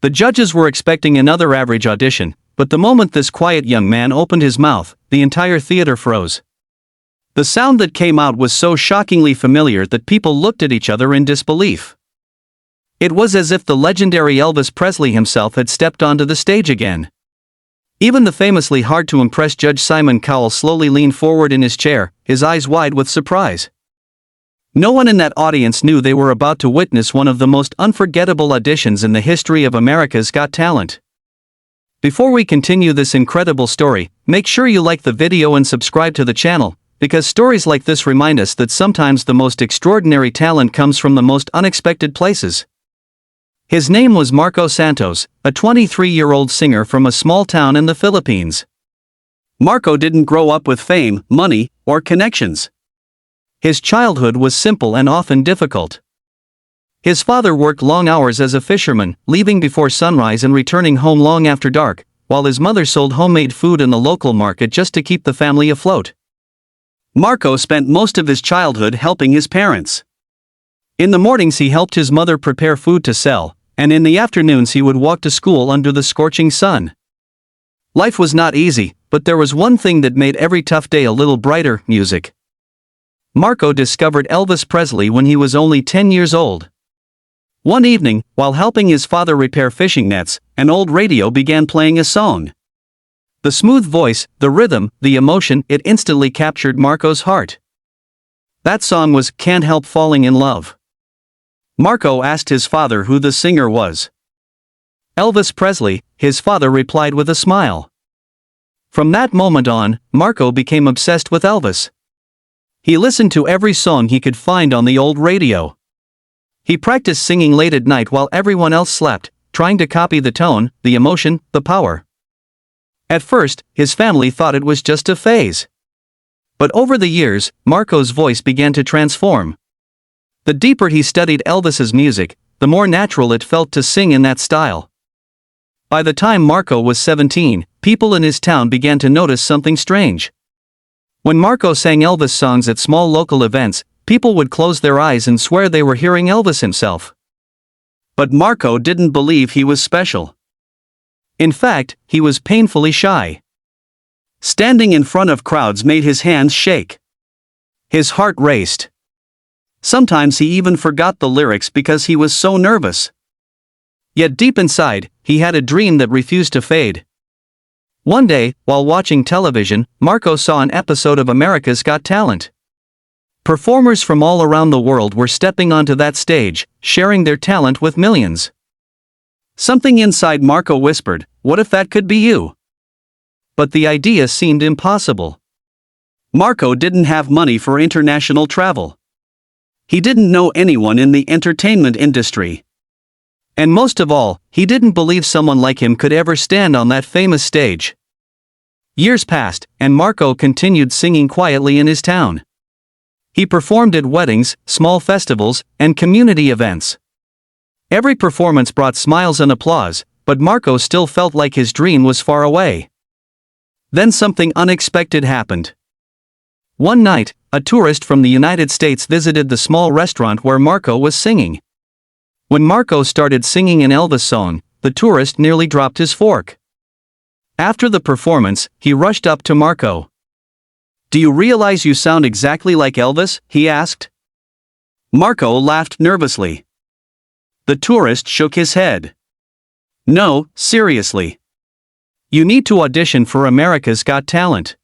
The judges were expecting another average audition, but the moment this quiet young man opened his mouth, the entire theater froze. The sound that came out was so shockingly familiar that people looked at each other in disbelief. It was as if the legendary Elvis Presley himself had stepped onto the stage again. Even the famously hard-to-impress Judge Simon Cowell slowly leaned forward in his chair, his eyes wide with surprise. No one in that audience knew they were about to witness one of the most unforgettable auditions in the history of America's Got Talent. Before we continue this incredible story, make sure you like the video and subscribe to the channel, because stories like this remind us that sometimes the most extraordinary talent comes from the most unexpected places. His name was Marco Santos, a 23-year-old singer from a small town in the Philippines. Marco didn't grow up with fame, money, or connections. His childhood was simple and often difficult. His father worked long hours as a fisherman, leaving before sunrise and returning home long after dark, while his mother sold homemade food in the local market just to keep the family afloat. Marco spent most of his childhood helping his parents. In the mornings he helped his mother prepare food to sell, and in the afternoons he would walk to school under the scorching sun. Life was not easy, but there was one thing that made every tough day a little brighter: music. Marco discovered Elvis Presley when he was only 10 years old. One evening, while helping his father repair fishing nets, an old radio began playing a song. The smooth voice, the rhythm, the emotion, it instantly captured Marco's heart. That song was "Can't Help Falling in Love." Marco asked his father who the singer was. "Elvis Presley," his father replied with a smile. From that moment on, Marco became obsessed with Elvis. He listened to every song he could find on the old radio. He practiced singing late at night while everyone else slept, trying to copy the tone, the emotion, the power. At first, his family thought it was just a phase. But over the years, Marco's voice began to transform. The deeper he studied Elvis's music, the more natural it felt to sing in that style. By the time Marco was 17, people in his town began to notice something strange. When Marco sang Elvis songs at small local events, people would close their eyes and swear they were hearing Elvis himself. But Marco didn't believe he was special. In fact, he was painfully shy. Standing in front of crowds made his hands shake. His heart raced. Sometimes he even forgot the lyrics because he was so nervous. Yet deep inside, he had a dream that refused to fade. One day, while watching television, Marco saw an episode of America's Got Talent. Performers from all around the world were stepping onto that stage, sharing their talent with millions. Something inside Marco whispered, "What if that could be you?" But the idea seemed impossible. Marco didn't have money for international travel. He didn't know anyone in the entertainment industry. And most of all, he didn't believe someone like him could ever stand on that famous stage. Years passed, and Marco continued singing quietly in his town. He performed at weddings, small festivals, and community events. Every performance brought smiles and applause, but Marco still felt like his dream was far away. Then something unexpected happened. One night, a tourist from the United States visited the small restaurant where Marco was singing. When Marco started singing an Elvis song, the tourist nearly dropped his fork. After the performance, he rushed up to Marco. "Do you realize you sound exactly like Elvis?" he asked. Marco laughed nervously. The tourist shook his head. "No, seriously. You need to audition for America's Got Talent."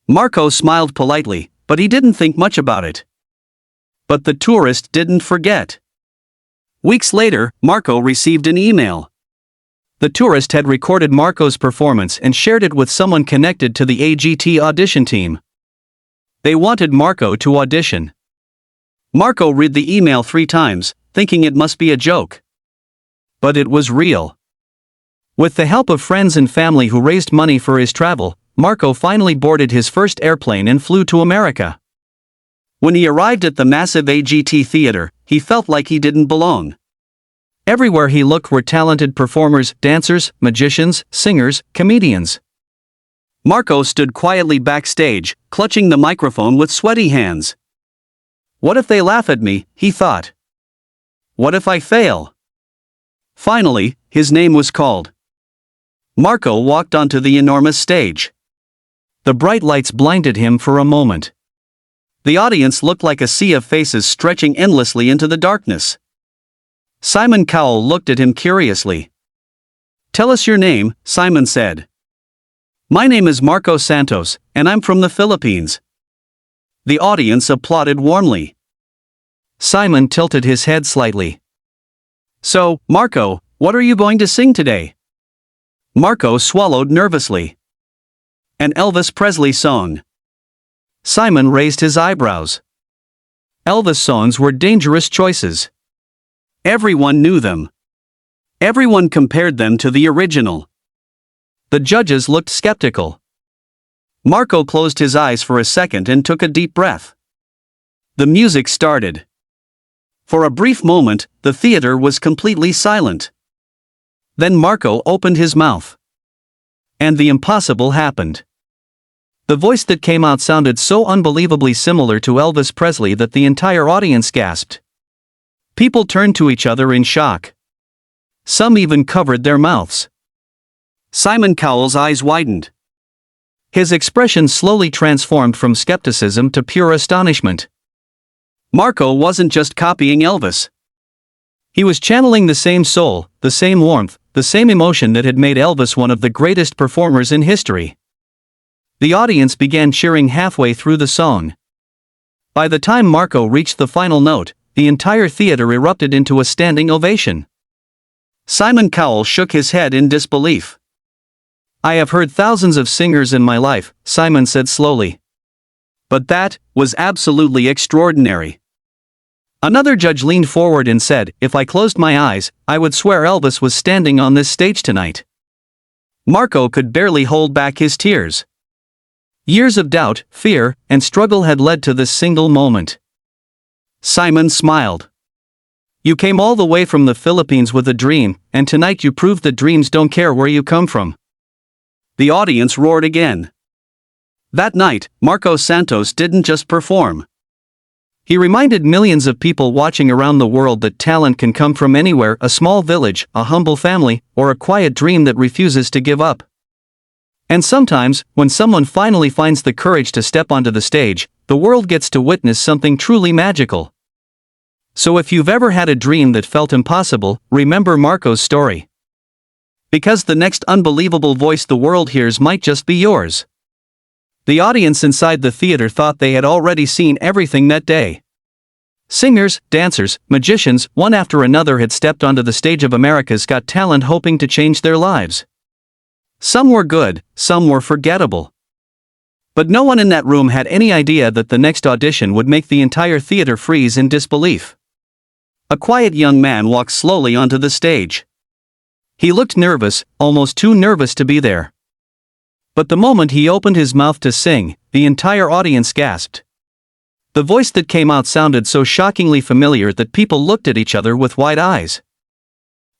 Marco smiled politely, but he didn't think much about it. But the tourist didn't forget. Weeks later, Marco received an email. The tourist had recorded Marco's performance and shared it with someone connected to the AGT audition team. They wanted Marco to audition. Marco read the email 3 times, thinking it must be a joke. But it was real. With the help of friends and family who raised money for his travel, Marco finally boarded his first airplane and flew to America. When he arrived at the massive AGT theater, he felt like he didn't belong. Everywhere he looked were talented performers, dancers, magicians, singers, comedians. Marco stood quietly backstage, clutching the microphone with sweaty hands. "What if they laugh at me?" he thought. "What if I fail?" Finally, his name was called. Marco walked onto the enormous stage. The bright lights blinded him for a moment. The audience looked like a sea of faces stretching endlessly into the darkness. Simon Cowell looked at him curiously. "Tell us your name," Simon said. "My name is Marco Santos, and I'm from the Philippines." The audience applauded warmly. Simon tilted his head slightly. "So, Marco, what are you going to sing today?" Marco swallowed nervously. "An Elvis Presley song." Simon raised his eyebrows. Elvis songs were dangerous choices. Everyone knew them. Everyone compared them to the original. The judges looked skeptical. Marco closed his eyes for a second and took a deep breath. The music started. For a brief moment, the theater was completely silent. Then Marco opened his mouth. And the impossible happened. The voice that came out sounded so unbelievably similar to Elvis Presley that the entire audience gasped. People turned to each other in shock. Some even covered their mouths. Simon Cowell's eyes widened. His expression slowly transformed from skepticism to pure astonishment. Marco wasn't just copying Elvis. He was channeling the same soul, the same warmth, the same emotion that had made Elvis one of the greatest performers in history. The audience began cheering halfway through the song. By the time Marco reached the final note, the entire theater erupted into a standing ovation. Simon Cowell shook his head in disbelief. "I have heard thousands of singers in my life," Simon said slowly. "But that was absolutely extraordinary." Another judge leaned forward and said, "If I closed my eyes, I would swear Elvis was standing on this stage tonight." Marco could barely hold back his tears. Years of doubt, fear, and struggle had led to this single moment. Simon smiled. "You came all the way from the Philippines with a dream, and tonight you proved that dreams don't care where you come from." The audience roared again. That night, Marco Santos didn't just perform. He reminded millions of people watching around the world that talent can come from anywhere: a small village, a humble family, or a quiet dream that refuses to give up. And sometimes, when someone finally finds the courage to step onto the stage, the world gets to witness something truly magical. So if you've ever had a dream that felt impossible, remember Marco's story. Because the next unbelievable voice the world hears might just be yours. The audience inside the theater thought they had already seen everything that day. Singers, dancers, magicians, one after another had stepped onto the stage of America's Got Talent hoping to change their lives. Some were good, some were forgettable. But no one in that room had any idea that the next audition would make the entire theater freeze in disbelief. A quiet young man walked slowly onto the stage. He looked nervous, almost too nervous to be there. But the moment he opened his mouth to sing, the entire audience gasped. The voice that came out sounded so shockingly familiar that people looked at each other with wide eyes.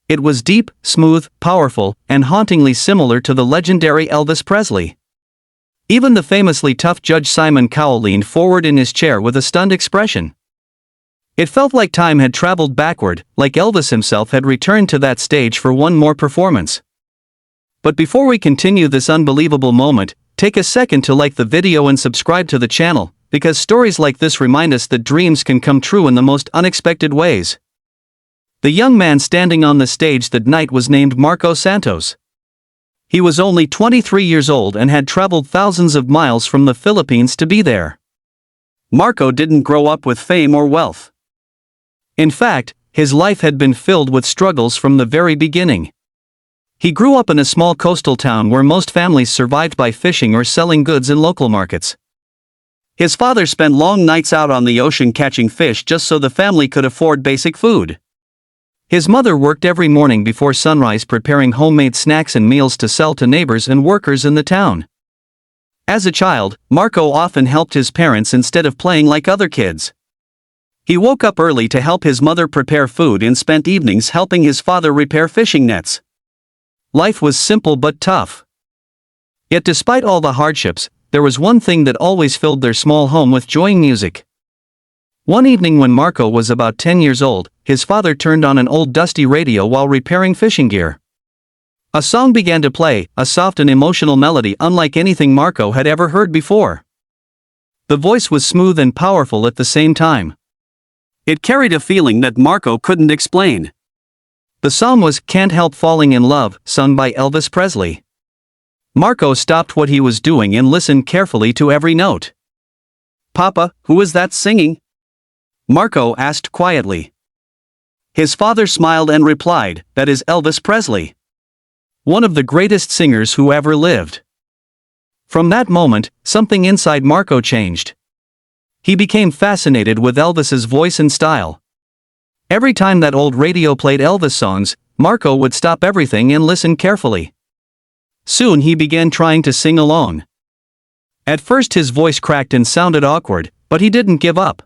It was deep, smooth, powerful, and hauntingly similar to the legendary Elvis Presley. Even the famously tough Judge Simon Cowell leaned forward in his chair with a stunned expression. It felt like time had traveled backward, like Elvis himself had returned to that stage for one more performance. But before we continue this unbelievable moment, take a second to like the video and subscribe to the channel, because stories like this remind us that dreams can come true in the most unexpected ways. The young man standing on the stage that night was named Marco Santos. He was only 23 years old and had traveled thousands of miles from the Philippines to be there. Marco didn't grow up with fame or wealth. In fact, his life had been filled with struggles from the very beginning. He grew up in a small coastal town where most families survived by fishing or selling goods in local markets. His father spent long nights out on the ocean catching fish just so the family could afford basic food. His mother worked every morning before sunrise preparing homemade snacks and meals to sell to neighbors and workers in the town. As a child, Marco often helped his parents instead of playing like other kids. He woke up early to help his mother prepare food and spent evenings helping his father repair fishing nets. Life was simple but tough. Yet despite all the hardships, there was one thing that always filled their small home with joy: music. One evening when Marco was about 10 years old, his father turned on an old dusty radio while repairing fishing gear. A song began to play, a soft and emotional melody unlike anything Marco had ever heard before. The voice was smooth and powerful at the same time. It carried a feeling that Marco couldn't explain. The song was "Can't Help Falling in Love," sung by Elvis Presley. Marco stopped what he was doing and listened carefully to every note. "Papa, who is that singing?" Marco asked quietly. His father smiled and replied, "That is Elvis Presley. One of the greatest singers who ever lived." From that moment, something inside Marco changed. He became fascinated with Elvis's voice and style. Every time that old radio played Elvis songs, Marco would stop everything and listen carefully. Soon he began trying to sing along. At first his voice cracked and sounded awkward, but he didn't give up.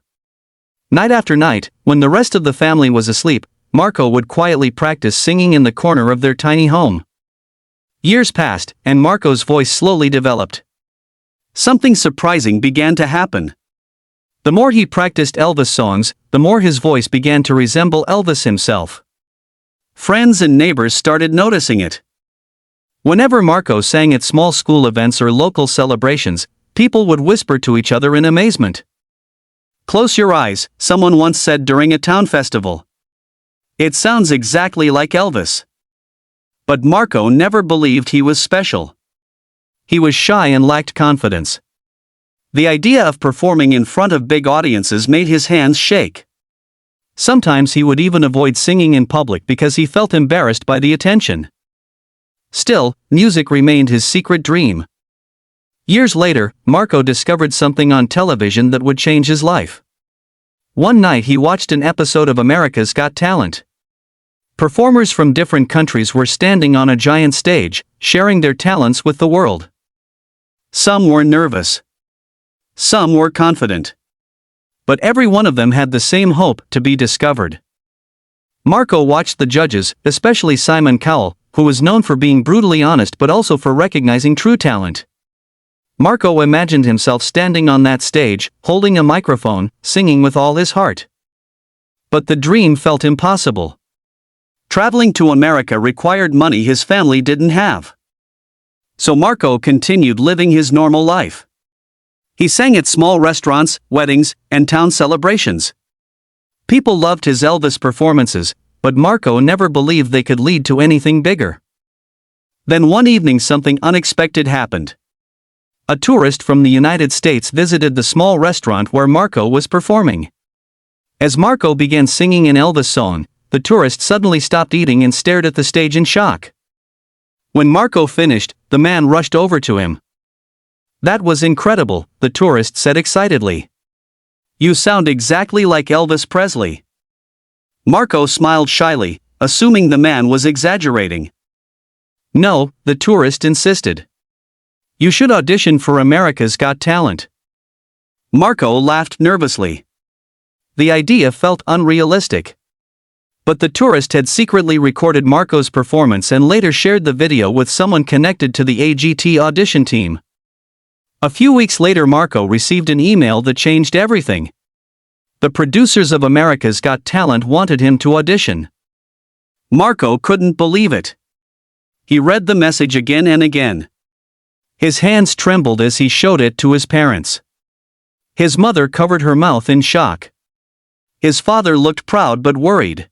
Night after night, when the rest of the family was asleep, Marco would quietly practice singing in the corner of their tiny home. Years passed, and Marco's voice slowly developed. Something surprising began to happen. The more he practiced Elvis songs, the more his voice began to resemble Elvis himself. Friends and neighbors started noticing it. Whenever Marco sang at small school events or local celebrations, people would whisper to each other in amazement. "Close your eyes," someone once said during a town festival. "It sounds exactly like Elvis." But Marco never believed he was special. He was shy and lacked confidence. The idea of performing in front of big audiences made his hands shake. Sometimes he would even avoid singing in public because he felt embarrassed by the attention. Still, music remained his secret dream. Years later, Marco discovered something on television that would change his life. One night he watched an episode of America's Got Talent. Performers from different countries were standing on a giant stage, sharing their talents with the world. Some were nervous. Some were confident. But every one of them had the same hope: to be discovered. Marco watched the judges, especially Simon Cowell, who was known for being brutally honest but also for recognizing true talent. Marco imagined himself standing on that stage, holding a microphone, singing with all his heart. But the dream felt impossible. Traveling to America required money his family didn't have. So Marco continued living his normal life. He sang at small restaurants, weddings, and town celebrations. People loved his Elvis performances, but Marco never believed they could lead to anything bigger. Then one evening something unexpected happened. A tourist from the United States visited the small restaurant where Marco was performing. As Marco began singing an Elvis song, the tourist suddenly stopped eating and stared at the stage in shock. When Marco finished, the man rushed over to him. "That was incredible," the tourist said excitedly. "You sound exactly like Elvis Presley." Marco smiled shyly, assuming the man was exaggerating. "No," the tourist insisted. "You should audition for America's Got Talent." Marco laughed nervously. The idea felt unrealistic. But the tourist had secretly recorded Marco's performance and later shared the video with someone connected to the AGT audition team. A few weeks later Marco received an email that changed everything. The producers of America's Got Talent wanted him to audition. Marco couldn't believe it. He read the message again and again. His hands trembled as he showed it to his parents. His mother covered her mouth in shock. His father looked proud but worried.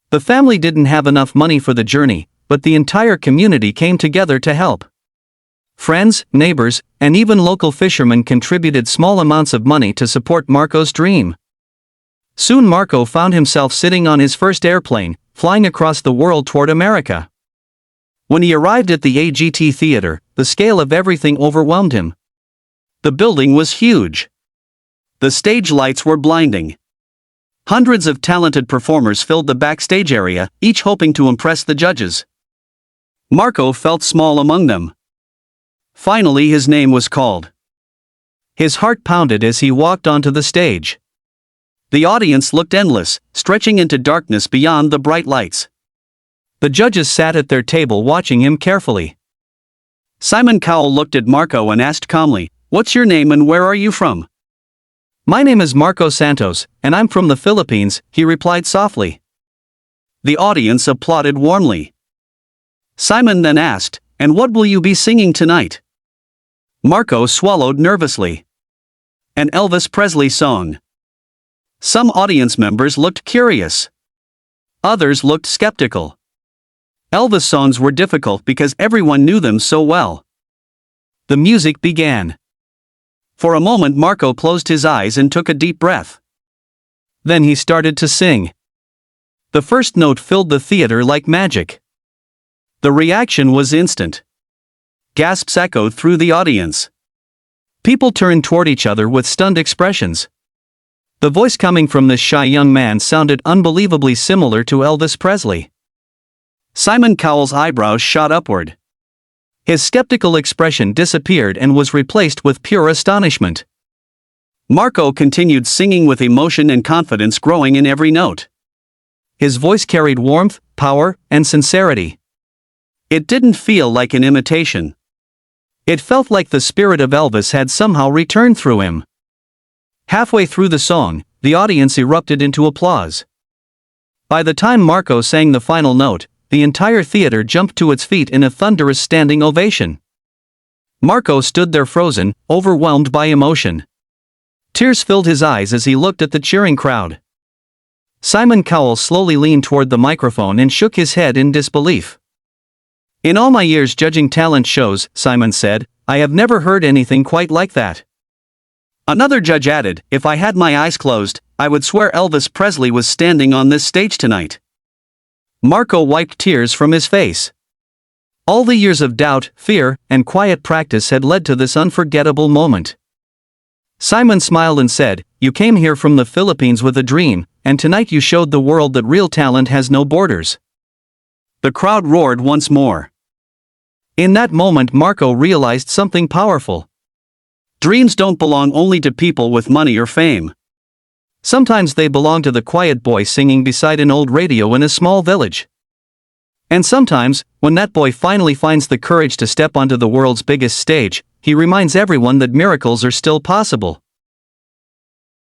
The family didn't have enough money for the journey, but the entire community came together to help. Friends, neighbors, and even local fishermen contributed small amounts of money to support Marco's dream. Soon Marco found himself sitting on his first airplane, flying across the world toward America. When he arrived at the AGT theater, the scale of everything overwhelmed him. The building was huge. The stage lights were blinding. Hundreds of talented performers filled the backstage area, each hoping to impress the judges. Marco felt small among them. Finally his name was called. His heart pounded as he walked onto the stage. The audience looked endless, stretching into darkness beyond the bright lights. The judges sat at their table watching him carefully. Simon Cowell looked at Marco and asked calmly, "What's your name and where are you from?" "My name is Marco Santos, and I'm from the Philippines," he replied softly. The audience applauded warmly. Simon then asked, "And what will you be singing tonight?" Marco swallowed nervously. "An Elvis Presley song." Some audience members looked curious. Others looked skeptical. Elvis songs were difficult because everyone knew them so well. The music began. For a moment Marco closed his eyes and took a deep breath. Then he started to sing. The first note filled the theater like magic. The reaction was instant. Gasps echoed through the audience. People turned toward each other with stunned expressions. The voice coming from this shy young man sounded unbelievably similar to Elvis Presley. Simon Cowell's eyebrows shot upward. His skeptical expression disappeared and was replaced with pure astonishment. Marco continued singing with emotion and confidence growing in every note. His voice carried warmth, power, and sincerity. It didn't feel like an imitation. It felt like the spirit of Elvis had somehow returned through him. Halfway through the song, the audience erupted into applause. By the time Marco sang the final note, the entire theater jumped to its feet in a thunderous standing ovation. Marco stood there frozen, overwhelmed by emotion. Tears filled his eyes as he looked at the cheering crowd. Simon Cowell slowly leaned toward the microphone and shook his head in disbelief. "In all my years judging talent shows," Simon said, "I have never heard anything quite like that." Another judge added, "If I had my eyes closed, I would swear Elvis Presley was standing on this stage tonight." Marco wiped tears from his face. All the years of doubt, fear, and quiet practice had led to this unforgettable moment. Simon smiled and said, "You came here from the Philippines with a dream, and tonight you showed the world that real talent has no borders." The crowd roared once more. In that moment Marco realized something powerful. Dreams don't belong only to people with money or fame. Sometimes they belong to the quiet boy singing beside an old radio in a small village. And sometimes, when that boy finally finds the courage to step onto the world's biggest stage, he reminds everyone that miracles are still possible.